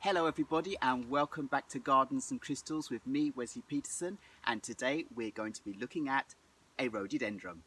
Hello everybody and welcome back to Gardens and Crystals with me, Wesley Peterson, and today we're going to be looking at a rhododendron.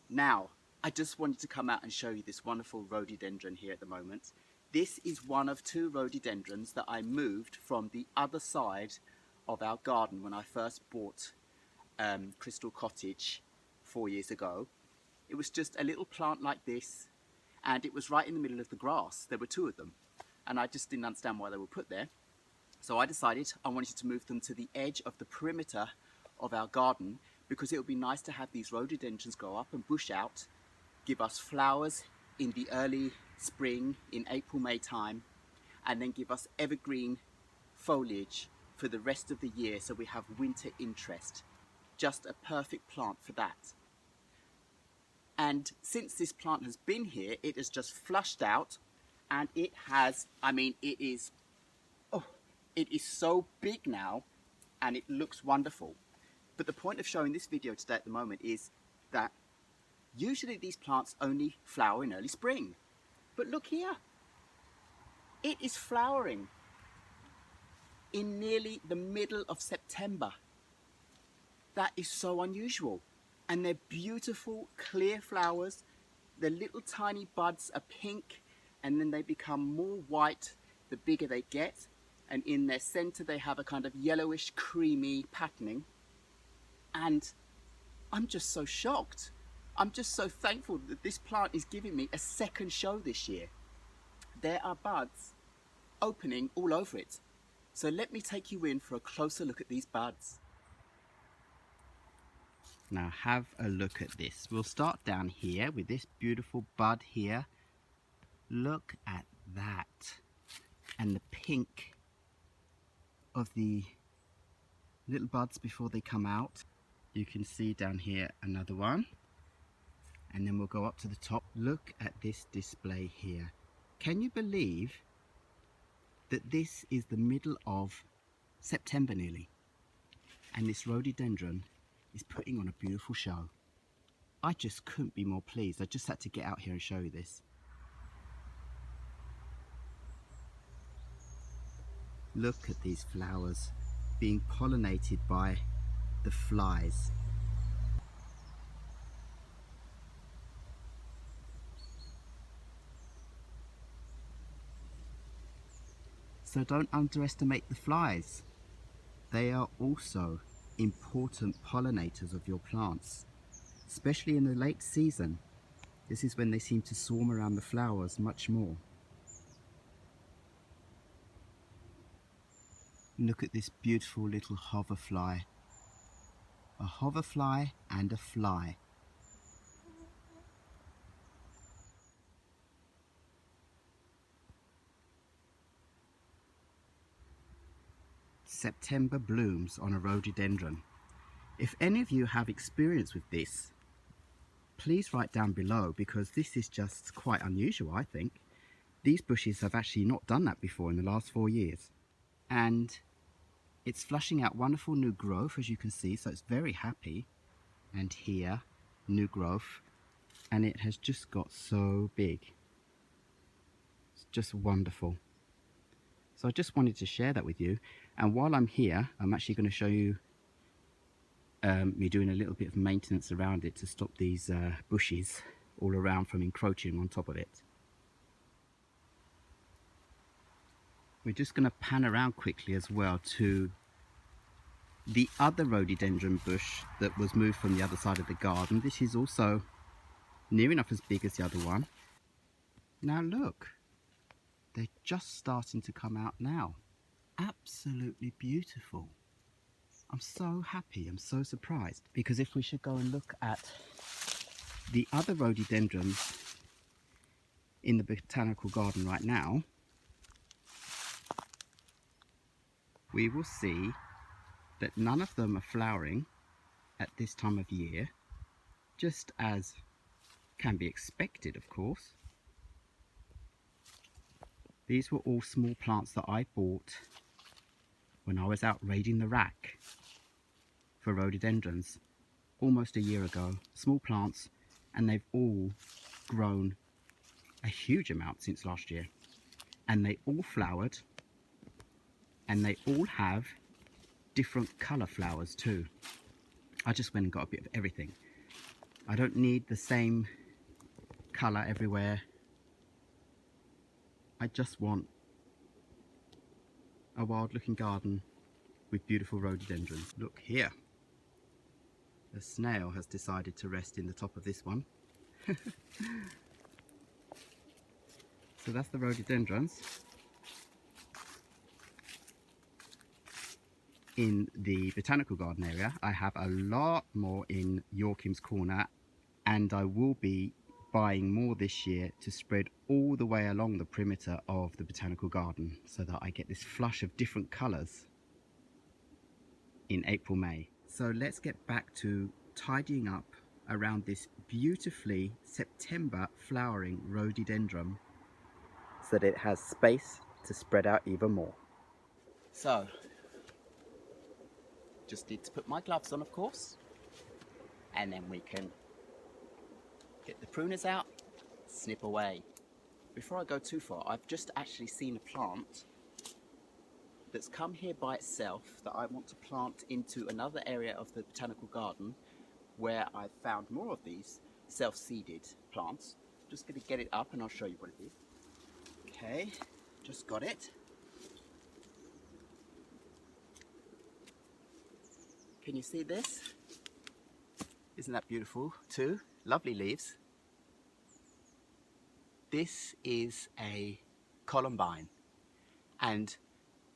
Now, I just wanted to come out and show you this wonderful rhododendron here at the moment. This is one of two rhododendrons that I moved from the other side of our garden when I first bought Crystal Cottage 4 years ago. It was just a little plant like this, and it was right in the middle of the grass. There were two of them, and I just didn't understand why they were put there. So I decided I wanted to move them to the edge of the perimeter of our garden because it would be nice to have these rhododendrons grow up and bush out, give us flowers in the early spring, in April, May time, and then give us evergreen foliage for the rest of the year so we have winter interest. Just a perfect plant for that. And since this plant has been here, it has just flushed out, and it has, it is so big now, and it looks wonderful. But the point of showing this video today at the moment is that usually these plants only flower in early spring. But look here, it is flowering in nearly the middle of September. That is so unusual. And they're beautiful, clear flowers. The little tiny buds are pink, and then they become more white the bigger they get. And in their center, they have a kind of yellowish, creamy patterning. And I'm just so shocked. I'm just so thankful that this plant is giving me a second show this year. There are buds opening all over it. So let me take you in for a closer look at these buds. Now have a look at this. We'll start down here with this beautiful bud here. Look at that. And the pink of the little buds before they come out. You can see down here another one. And then we'll go up to the top. Look at this display here. Can you believe that this is the middle of September nearly, and this rhododendron is putting on a beautiful show? I just couldn't be more pleased. I just had to get out here and show you this. Look at these flowers being pollinated by the flies. So don't underestimate the flies. They are also important pollinators of your plants, especially in the late season. This is when they seem to swarm around the flowers much more. Look at this beautiful little hoverfly. A hoverfly and a fly. September blooms on a rhododendron. If any of you have experience with this, please write down below, because this is just quite unusual, I think. These bushes have actually not done that before in the last 4 years. And it's flushing out wonderful new growth, as you can see, so it's very happy. And here, new growth. And it has just got so big. It's just wonderful. So I just wanted to share that with you. And while I'm here, I'm actually going to show you me doing a little bit of maintenance around it to stop these bushes all around from encroaching on top of it. We're just going to pan around quickly as well to the other rhododendron bush that was moved from the other side of the garden. This is also near enough as big as the other one. Now look, they're just starting to come out now. Absolutely beautiful. I'm so happy, I'm so surprised, because if we should go and look at the other rhododendrons in the Botanical Garden right now, we will see that none of them are flowering at this time of year, just as can be expected, of course. These were all small plants that I bought when I was out raiding the rack. for rhododendrons almost a year ago, small plants, and they've all grown a huge amount since last year. And they all flowered, and they all have different colour flowers too. I just went and got a bit of everything. I don't need the same colour everywhere. I just want a wild looking garden with beautiful rhododendrons. Look here. The snail has decided to rest in the top of this one. So that's the rhododendrons. In the Botanical Garden area, I have a lot more in Yorkim's Corner, and I will be buying more this year to spread all the way along the perimeter of the Botanical Garden so that I get this flush of different colours in April, May. So let's get back to tidying up around this beautifully September flowering rhododendron so that it has space to spread out even more. So, just need to put my gloves on, of course, and then we can get the pruners out, snip away. Before I go too far, I've just actually seen a plant that's come here by itself that I want to plant into another area of the Botanical Garden where I found more of these self-seeded plants. Just going to get it up and I'll show you what it is. Okay, just got it. Can you see this? Isn't that beautiful too? Lovely leaves. This is a Columbine, and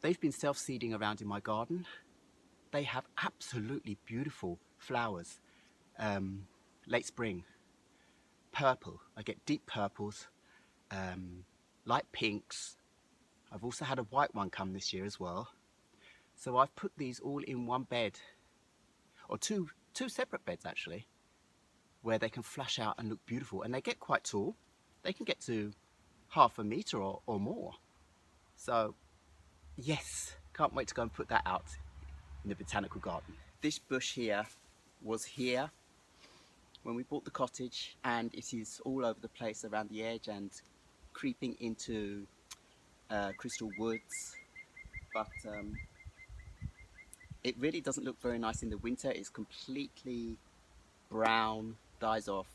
they've been self-seeding around in my garden. They have absolutely beautiful flowers. Late spring, purple. I get deep purples, light pinks. I've also had a white one come this year as well. So I've put these all in one bed, or two separate beds actually, where they can flush out and look beautiful. And they get quite tall. They can get to 1/2 meter or more. So yes, can't wait to go and put that out in the Botanical Garden. This bush here was here when we bought the cottage, and it is all over the place around the edge and creeping into Crystal Woods. But it really doesn't look very nice in the winter. It's completely brown, dies off,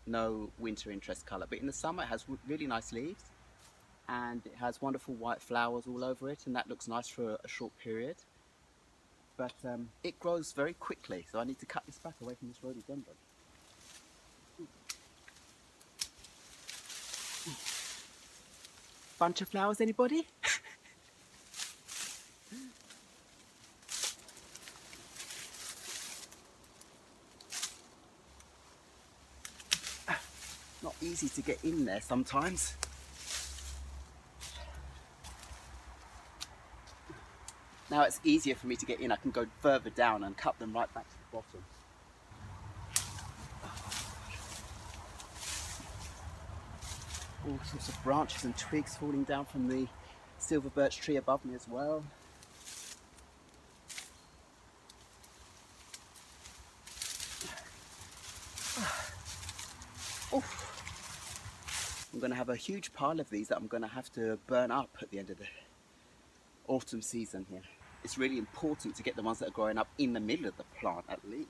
no winter interest colour. But in the summer it has really nice leaves, and it has wonderful white flowers all over it, and that looks nice for a short period. But it grows very quickly, so I need to cut this back away from this rhododendron. Bunch of flowers, anybody? Not easy to get in there sometimes. Now it's easier for me to get in. I can go further down and cut them right back to the bottom. All sorts of branches and twigs falling down from the silver birch tree above me as well. I'm going to have a huge pile of these that I'm going to have to burn up at the end of the autumn season here. It's really important to get the ones that are growing up in the middle of the plant at least.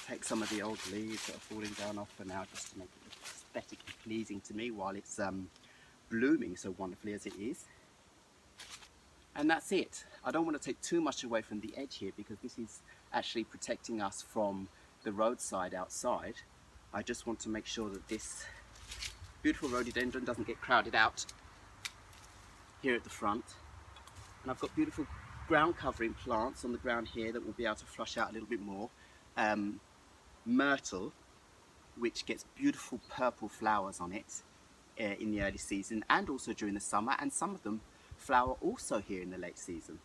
Take some of the old leaves that are falling down off for now, just to make it look aesthetically pleasing to me while it's blooming so wonderfully as it is. And that's it. I don't want to take too much away from the edge here, because this is actually protecting us from the roadside outside. I just want to make sure that this beautiful rhododendron doesn't get crowded out here at the front. And I've got beautiful ground covering plants on the ground here that will be able to flush out a little bit more. Myrtle, which gets beautiful purple flowers on it in the early season and also during the summer, and some of them flower also here in the late season,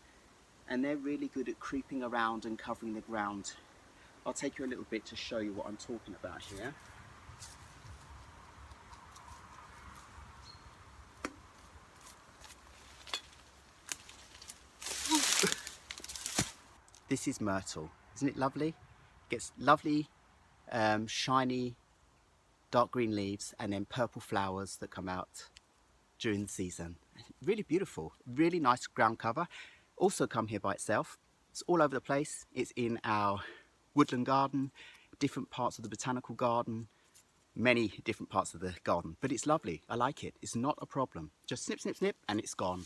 and they're really good at creeping around and covering the ground. I'll take you a little bit to show you what I'm talking about here. This is myrtle. Isn't it lovely? It gets lovely, shiny, dark green leaves and then purple flowers that come out during the season. Really beautiful, really nice ground cover. Also come here by itself. It's all over the place. It's in our woodland garden, different parts of the botanical garden, many different parts of the garden, but it's lovely. I like it. It's not a problem. Just snip, snip, snip, and it's gone.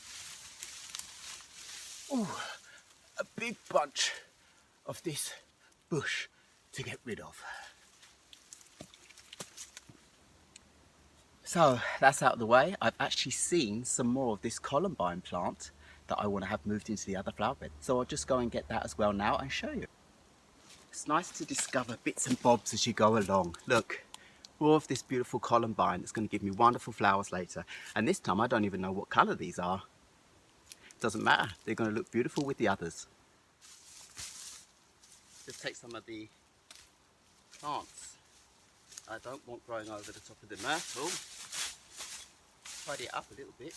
Ooh, a big bunch of this bush to get rid of. So that's out of the way. I've actually seen some more of this Columbine plant that I want to have moved into the other flower bed. So I'll just go and get that as well now and show you. It's nice to discover bits and bobs as you go along. Look, all of this beautiful Columbine that's going to give me wonderful flowers later. And this time I don't even know what colour these are. Doesn't matter, they're going to look beautiful with the others. Just take some of the plants I don't want growing over the top of the myrtle. Tidy it up a little bit.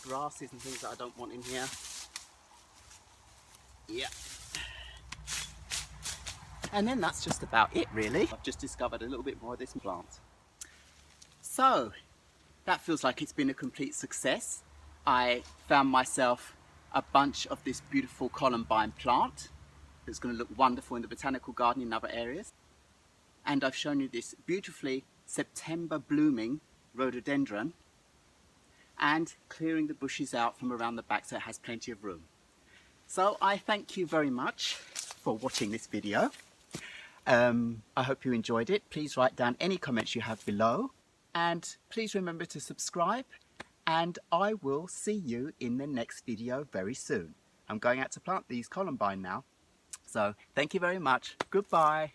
Grasses and things that I don't want in here. Yeah. And then that's just about it really. I've just discovered a little bit more of this plant. So that feels like it's been a complete success. I found myself a bunch of this beautiful Columbine plant that's going to look wonderful in the botanical garden in other areas. And I've shown you this beautifully September blooming rhododendron and clearing the bushes out from around the back so it has plenty of room. So I thank you very much for watching this video. I hope you enjoyed it. Please write down any comments you have below and please remember to subscribe, and I will see you in the next video very soon. I'm going out to plant these Columbine now. So thank you very much. Goodbye.